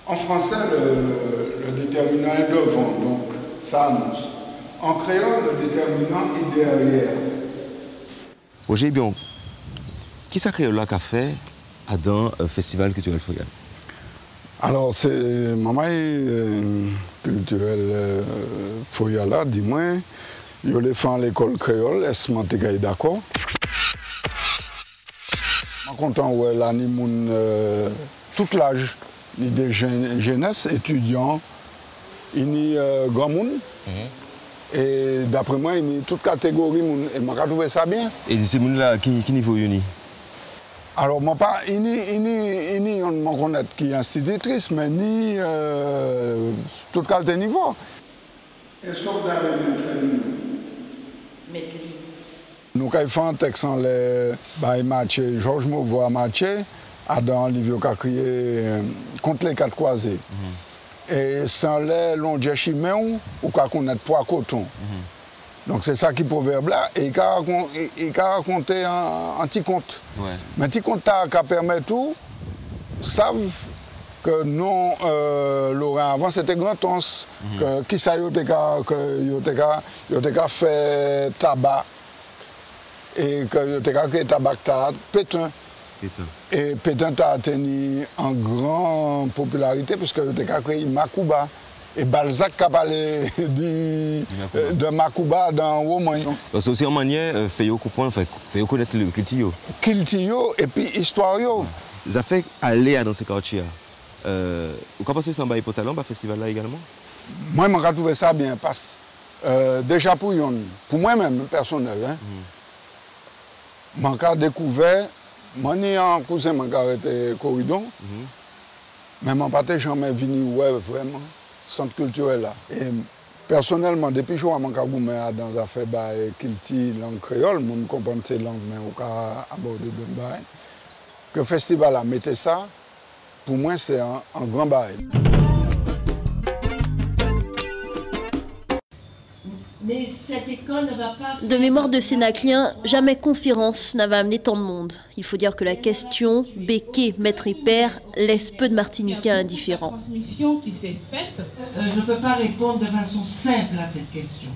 En français, le déterminant est devant, donc ça annonce. En créole, le déterminant est derrière. Roger, bien, qui ça créole là qu'a fait dans un festival culturel Foyal? Alors, c'est maman culturel Foyal là, dis-moi, je l'ai fait à l'école créole, est-ce que tu es d'accord? Je suis content de l'anime tout l'âge. Ni des jeunesse, étudiants, ni grand monde. Et d'après moi, il y a toute catégorie. Et je trouve ça bien. Et ces gens-là, qui niveau uni? Alors, moi, pas, on me connaît qui est institutrice, mais ni tout qualité niveau. Est-ce que vous avez maîtrisé? Nous avons fait un texte en les Georges Mauvois Mathieu. Adam Livio qui a crié contre les quatre croisés. Et sans les longs chimèons, ou qu'on connaît poids coton. Donc c'est ça qui est proverbe là. Et il a raconté un petit conte. Ouais. Mais un petit conte qui permet tout, savent que non, Laurent avant c'était grand tons, qui ça y a fait tabac. Et que y a créé tabac pétain. Et Pétain a atteint en grande popularité parce que tu as créé Makuba. Et Balzac a parlé de Makuba dans le roman. C'est aussi une manière de faire comprendre, faire connaître le culture. Culture et puis histoire. Ça fait aller dans ces quartiers. Vous pensez que ça va pour talent, festival là également? Moi, je trouve ça bien parce déjà pour moi-même, personnel, j'ai découvert. Moi, j'ai un cousin qui a arrêté Corridon, mais je n'ai pas jamais venu vraiment centre culturel là. Et personnellement, depuis que je suis dans les affaires kilti, langue créole, je comprends ces langues, mais je peux aborder de bail. Que le festival a mis ça, pour moi, c'est un grand bail. Mais cette école ne va pas... De mémoire de Sénaclien, jamais conférence n'avait amené tant de monde. Il faut dire que la question, béquet, maître et père, laisse peu de Martiniquais indifférents. La transmission qui s'est faite, je ne peux pas répondre de façon simple à cette question.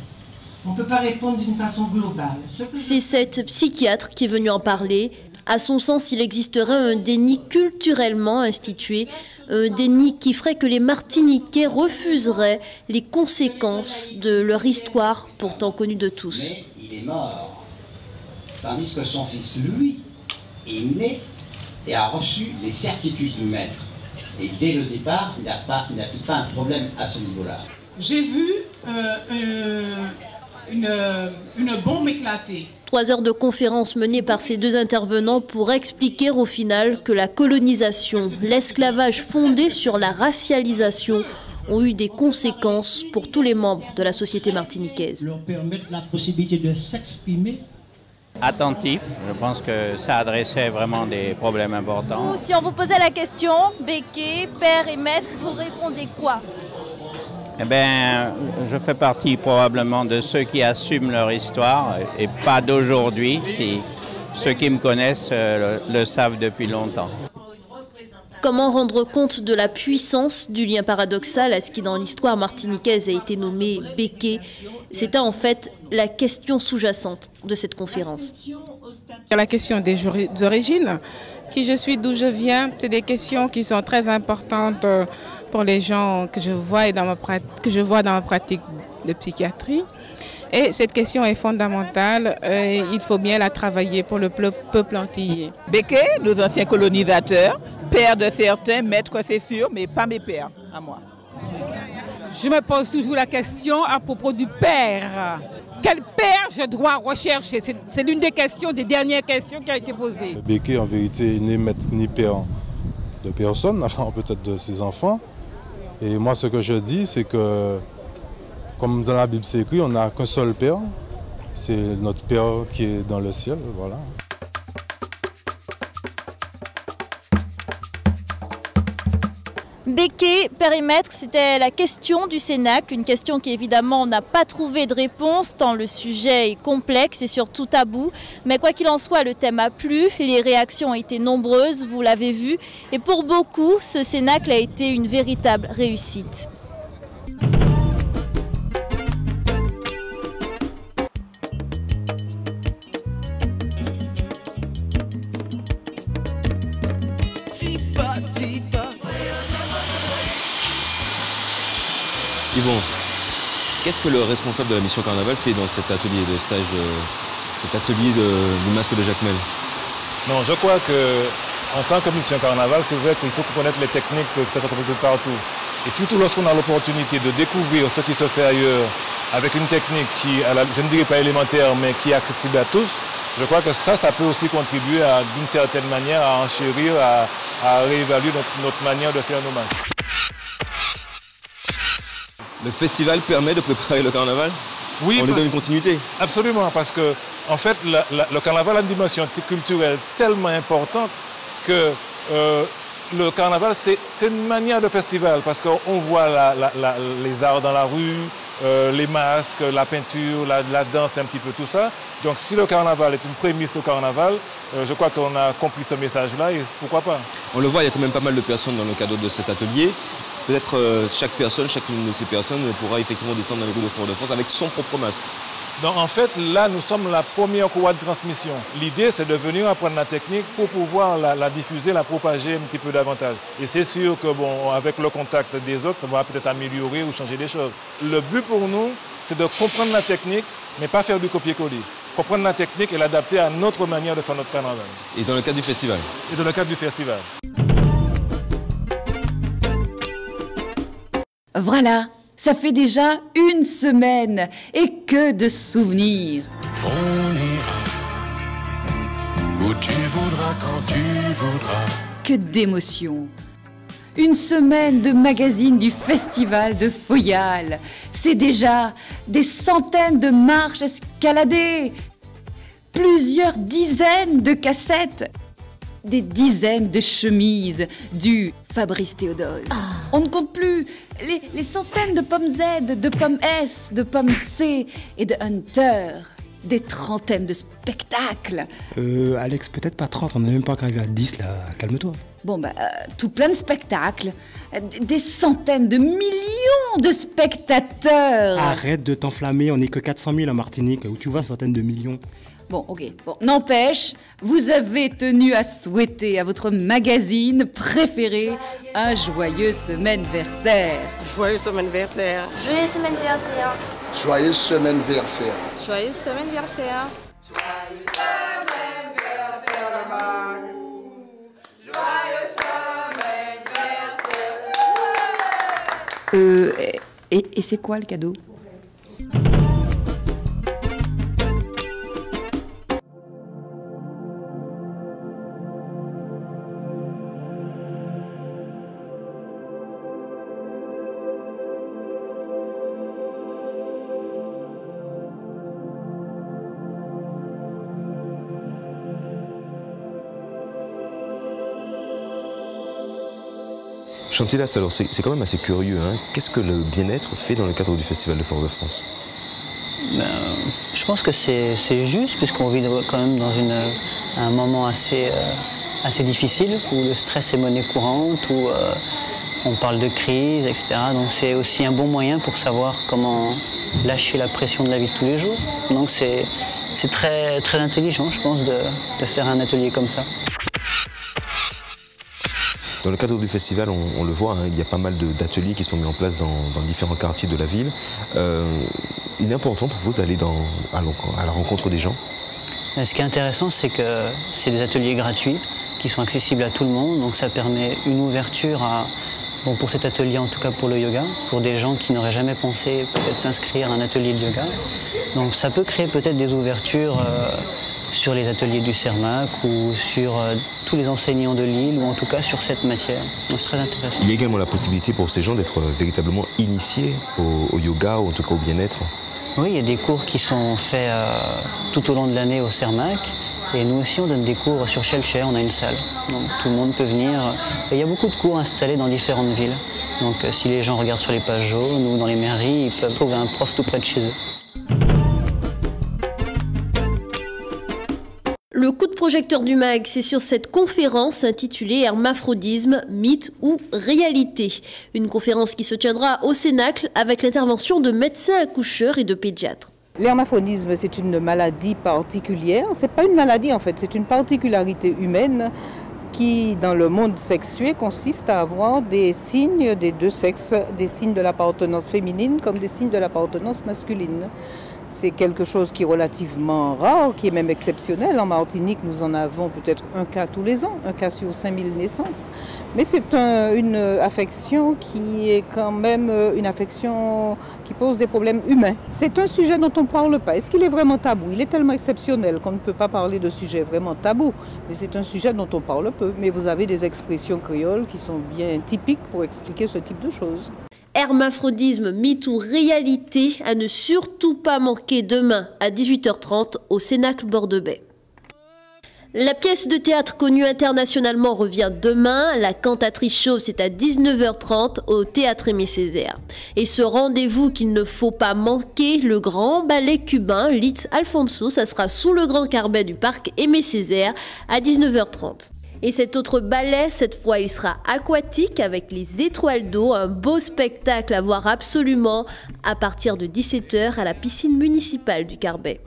On ne peut pas répondre d'une façon globale. C'est cette psychiatre qui est venue en parler. À son sens, il existerait un déni culturellement institué, un déni qui ferait que les Martiniquais refuseraient les conséquences de leur histoire pourtant connue de tous. Mais il est mort, tandis que son fils, lui, est né et a reçu les certitudes du maître. Et dès le départ, il n'a-t-il pas un problème à ce niveau-là? J'ai vu une bombe éclater. 3 heures de conférence menées par ces deux intervenants pour expliquer au final que la colonisation, l'esclavage fondé sur la racialisation ont eu des conséquences pour tous les membres de la société martiniquaise. Leur permettre la possibilité de s'exprimer. Attentif, je pense que ça adressait vraiment des problèmes importants. Si on vous posait la question, béquet, père et maître, vous répondez quoi? Eh bien, je fais partie probablement de ceux qui assument leur histoire et pas d'aujourd'hui. Si ceux qui me connaissent le savent depuis longtemps. Comment rendre compte de la puissance du lien paradoxal à ce qui dans l'histoire martiniquaise a été nommé béquet? C'était en fait la question sous-jacente de cette conférence. La question des origines, qui je suis, d'où je viens, c'est des questions qui sont très importantes pour les gens que je vois dans ma pratique de psychiatrie. Et cette question est fondamentale et il faut bien la travailler pour le peuple antillais. Béquet, nos anciens colonisateurs, pères de certains, maîtres c'est sûr, mais pas mes pères, à moi. Je me pose toujours la question à propos du père. Quel père je dois rechercher? C'est l'une des questions, des dernières questions qui a été posée. Béquet, en vérité, n'est maître ni père de personne, alors peut-être de ses enfants. Et moi, ce que je dis, c'est que Comme dans la Bible c'est écrit, on n'a qu'un seul Père. C'est notre Père qui est dans le ciel, voilà. Béquet, périmètre, c'était la question du Cénacle, une question qui évidemment n'a pas trouvé de réponse tant le sujet est complexe et surtout tabou. Mais quoi qu'il en soit, le thème a plu, les réactions ont été nombreuses, vous l'avez vu. Et pour beaucoup, ce Cénacle a été une véritable réussite. Yvon, qu'est-ce que le responsable de la mission Carnaval fait dans cet atelier de stage, cet atelier du masque de Jacmel? Non, je crois qu'en tant que mission Carnaval, c'est vrai qu'il faut connaître les techniques qui se font un peu partout. Et surtout lorsqu'on a l'opportunité de découvrir ce qui se fait ailleurs avec une technique qui, je ne dirais pas élémentaire, mais qui est accessible à tous, je crois que ça peut aussi contribuer d'une certaine manière à enchérir, à réévaluer notre manière de faire nos masques. Le festival permet de préparer le carnaval? Oui. On est dans une continuité? Absolument, parce que en fait, le carnaval a une dimension culturelle tellement importante que le carnaval, c'est une manière de festival, parce qu'on voit les arts dans la rue, les masques, la peinture, la danse, un petit peu tout ça. Donc si le carnaval est une prémisse au carnaval, je crois qu'on a compris ce message-là et pourquoi pas. On le voit, il y a quand même pas mal de personnes dans le cadre de cet atelier. Peut-être chacune de ces personnes pourra effectivement descendre dans les rues de Fort-de-France avec son propre masque. Donc en fait, là, nous sommes la première courroie de transmission. L'idée, c'est de venir apprendre la technique pour pouvoir la diffuser, la propager un petit peu davantage. Et c'est sûr que, bon, avec le contact des autres, on va peut-être améliorer ou changer des choses. Le but pour nous, c'est de comprendre la technique, mais pas faire du copier-coller. Comprendre la technique et l'adapter à notre manière de faire notre carnaval. Et dans le cadre du festival? Et dans le cadre du festival. Voilà, ça fait déjà une semaine et que de souvenirs. On ira où tu voudras, quand tu voudras. Que d'émotions. Une semaine de magazine du festival de Foyal. C'est déjà des centaines de marches escaladées, plusieurs dizaines de cassettes, des dizaines de chemises du Fabrice Théodose. On ne compte plus les centaines de pommes Z, de pommes S, de pommes C et de Hunter. Des trentaines de spectacles. Alex, peut-être pas 30, on n'est même pas arrivé à 10 là, calme-toi. Bon, tout plein de spectacles, des centaines de millions de spectateurs. Arrête de t'enflammer, on n'est que 400 000 en Martinique, où tu vois centaines de millions. Bon, ok. Bon, n'empêche, vous avez tenu à souhaiter à votre magazine préféré un joyeux semaine-versaire. Joyeux semaine-versaire. Joyeux semaine-versaire. Joyeux semaine-versaire. Joyeux semaine-versaire. Joyeux semaine-versaire, le mag. Joyeux semaine-versaire. Et c'est quoi le cadeau ? Chantilas, alors c'est quand même assez curieux, hein. Qu'est-ce que le bien-être fait dans le cadre du Festival de Fort-de-France? Je pense que c'est juste, puisqu'on vit quand même dans un moment assez difficile, où le stress est monnaie courante, où on parle de crise, etc. Donc c'est aussi un bon moyen pour savoir comment lâcher la pression de la vie de tous les jours. Donc c'est très, très intelligent, je pense, de faire un atelier comme ça. Dans le cadre du festival, on le voit, hein, il y a pas mal d'ateliers qui sont mis en place dans différents quartiers de la ville. Il est important pour vous d'aller à la rencontre des gens? Ce qui est intéressant, c'est que c'est des ateliers gratuits qui sont accessibles à tout le monde. Donc ça permet une ouverture pour cet atelier, en tout cas pour le yoga, pour des gens qui n'auraient jamais pensé peut-être s'inscrire à un atelier de yoga. Donc ça peut créer peut-être des ouvertures sur les ateliers du Cermak ou sur tous les enseignants de l'île, ou en tout cas sur cette matière. C'est très intéressant. Il y a également la possibilité pour ces gens d'être véritablement initiés au yoga, ou en tout cas au bien-être. Oui, il y a des cours qui sont faits tout au long de l'année au Cermak. Et nous aussi, on donne des cours sur Shellshare, on a une salle. Donc tout le monde peut venir. Et il y a beaucoup de cours installés dans différentes villes. Donc si les gens regardent sur les pages jaunes ou dans les mairies, ils peuvent trouver un prof tout près de chez eux. Le coup de projecteur du MAG, c'est sur cette conférence intitulée Hermaphrodisme, mythe ou réalité. Une conférence qui se tiendra au Cénacle avec l'intervention de médecins accoucheurs et de pédiatres. L'hermaphrodisme, c'est une maladie particulière. Ce n'est pas une maladie en fait, c'est une particularité humaine qui, dans le monde sexué, consiste à avoir des signes des deux sexes, des signes de l'appartenance féminine comme des signes de l'appartenance masculine. C'est quelque chose qui est relativement rare, qui est même exceptionnel. En Martinique, nous en avons peut-être un cas tous les ans, un cas sur 5000 naissances. Mais c'est une affection qui est quand même une affection qui pose des problèmes humains. C'est un sujet dont on ne parle pas. Est-ce qu'il est vraiment tabou? Il est tellement exceptionnel qu'on ne peut pas parler de sujet vraiment tabou. Mais c'est un sujet dont on parle peu. Mais vous avez des expressions créoles qui sont bien typiques pour expliquer ce type de choses. Hermaphrodisme, mythe ou réalité, à ne surtout pas manquer demain à 18h30 au Cénacle bord de baie. La pièce de théâtre connue internationalement revient demain. La cantatrice chauve, c'est à 19h30 au Théâtre Aimé Césaire. Et ce rendez-vous qu'il ne faut pas manquer, le grand ballet cubain Litz Alfonso, ça sera sous le grand carbet du parc Aimé Césaire à 19h30. Et cet autre ballet, cette fois, il sera aquatique avec les étoiles d'eau, un beau spectacle à voir absolument à partir de 17h à la piscine municipale du Carbet.